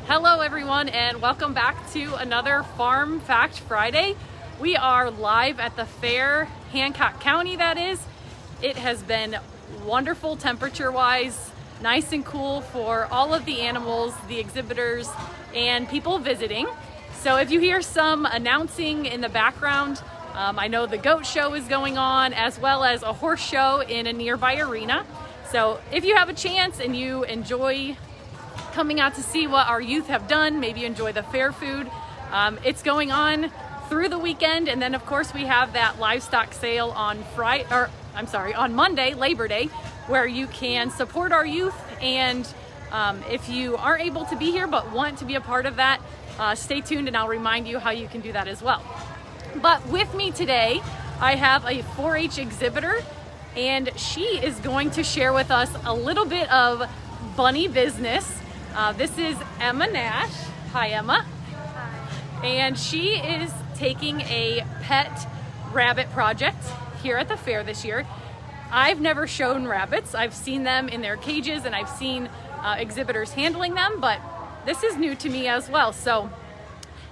Hello everyone, and welcome back to another Farm Fact Friday. We are live at the fair, Hancock County that is. It has been wonderful temperature wise, nice and cool for all of the animals, the exhibitors, and people visiting. So if you hear some announcing in the background, I know the goat show is going on, as well as a horse show in a nearby arena. So if you have a chance and you enjoy coming out to see what our youth have done, maybe enjoy the fair food, it's going on through the weekend. And then of course we have that livestock sale on on Monday, Labor Day, where you can support our youth. And if you aren't able to be here but want to be a part of that, stay tuned and I'll remind you how you can do that as well. But with me today, I have a 4-H exhibitor, and she is going to share with us a little bit of bunny business. This is Emma Nash. Hi, Emma. Hi. And she is taking a pet rabbit project here at the fair this year. I've never shown rabbits. I've seen them in their cages and I've seen exhibitors handling them, but this is new to me as well. So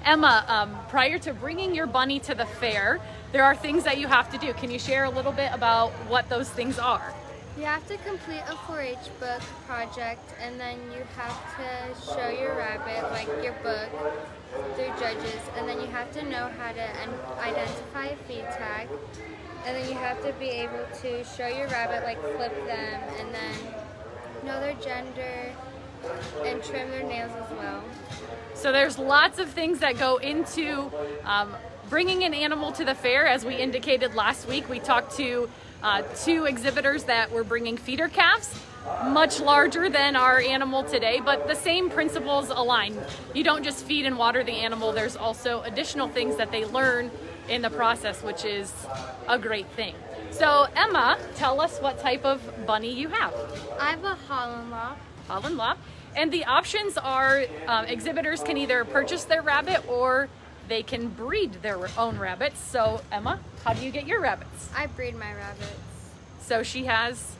Emma, prior to bringing your bunny to the fair, there are things that you have to do. Can you share a little bit about what those things are? You have to complete a 4-H book project, and then you have to show your rabbit, like your book, through judges, and then you have to know how to identify a feed tag, and then you have to be able to show your rabbit, like flip them, and then know their gender and trim their nails as well. So there's lots of things that go into bringing an animal to the fair. As we indicated last week, we talked to 2 exhibitors that were bringing feeder calves, much larger than our animal today, but the same principles align. You don't just feed and water the animal, there's also additional things that they learn in the process, which is a great thing. So Emma, tell us what type of bunny you have. I have a Holland Lop. Holland Lop. And the options are exhibitors can either purchase their rabbit or they can breed their own rabbits. So Emma, how do you get your rabbits? I breed my rabbits. So she has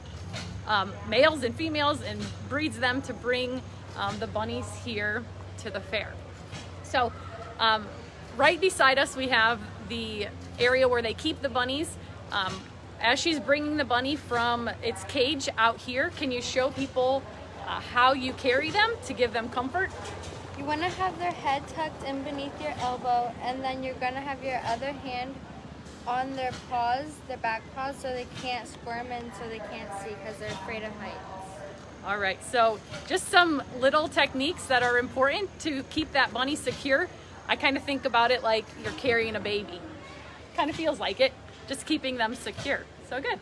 males and females and breeds them to bring the bunnies here to the fair. So right beside us we have the area where they keep the bunnies. As she's bringing the bunny from its cage out here, can you show people how you carry them to give them comfort? You want to have their head tucked in beneath your elbow, and then you're going to have your other hand on their paws, their back paws, so they can't squirm and so they can't see because they're afraid of heights. All right, so just some little techniques that are important to keep that bunny secure. I kind of think about it like you're carrying a baby. Kind of feels like it, just keeping them secure. So good.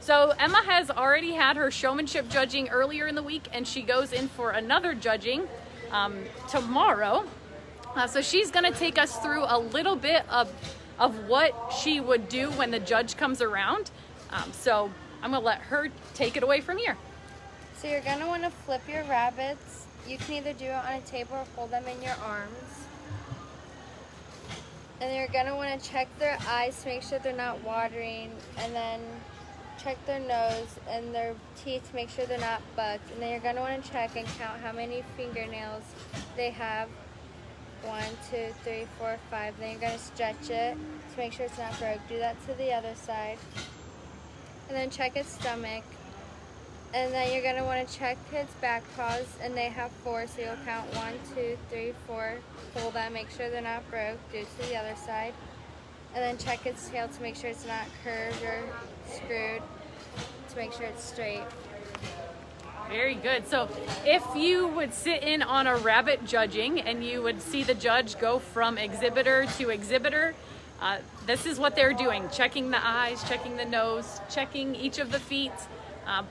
So Emma has already had her showmanship judging earlier in the week, and she goes in for another judging tomorrow. So she's going to take us through a little bit of what she would do when the judge comes around. So I'm going to let her take it away from here. So you're going to want to flip your rabbits. You can either do it on a table or hold them in your arms. And you're going to want to check their eyes to make sure they're not watering, and then check their nose and their teeth to make sure they're not bucked. And then you're going to want to check and count how many fingernails they have. 1, 2, 3, 4, 5. Then you're going to stretch it to make sure it's not broke. Do that to the other side. And then check its stomach. And then you're going to want to check its back paws, and they have 4, so you'll count 1, 2, 3, 4. Pull them, make sure they're not broke. Do it to the other side. And then check its tail to make sure it's not curved or screwed, to make sure it's straight. Very good. So if you would sit in on a rabbit judging and you would see the judge go from exhibitor to exhibitor, this is what they're doing: checking the eyes, checking the nose, checking each of the feet,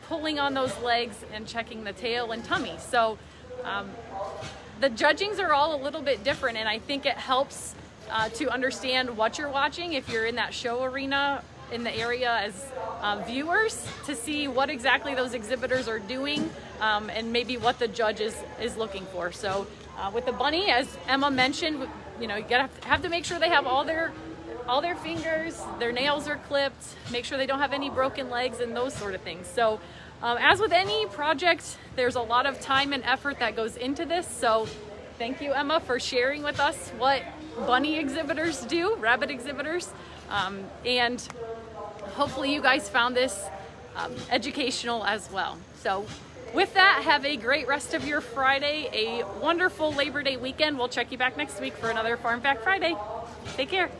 pulling on those legs, and checking the tail and tummy. So the judgings are all a little bit different, and I think it helps to understand what you're watching if you're in that show arena in the area as viewers, to see what exactly those exhibitors are doing and maybe what the judge is looking for. So with the bunny, as Emma mentioned, you have to make sure they have all their fingers, their nails are clipped, make sure they don't have any broken legs and those sort of things. So as with any project, there's a lot of time and effort that goes into this. So Thank you, Emma, for sharing with us what bunny exhibitors do, rabbit exhibitors. And hopefully you guys found this educational as well. So with that, have a great rest of your Friday, a wonderful Labor Day weekend. We'll check you back next week for another Farm Fact Friday. Take care.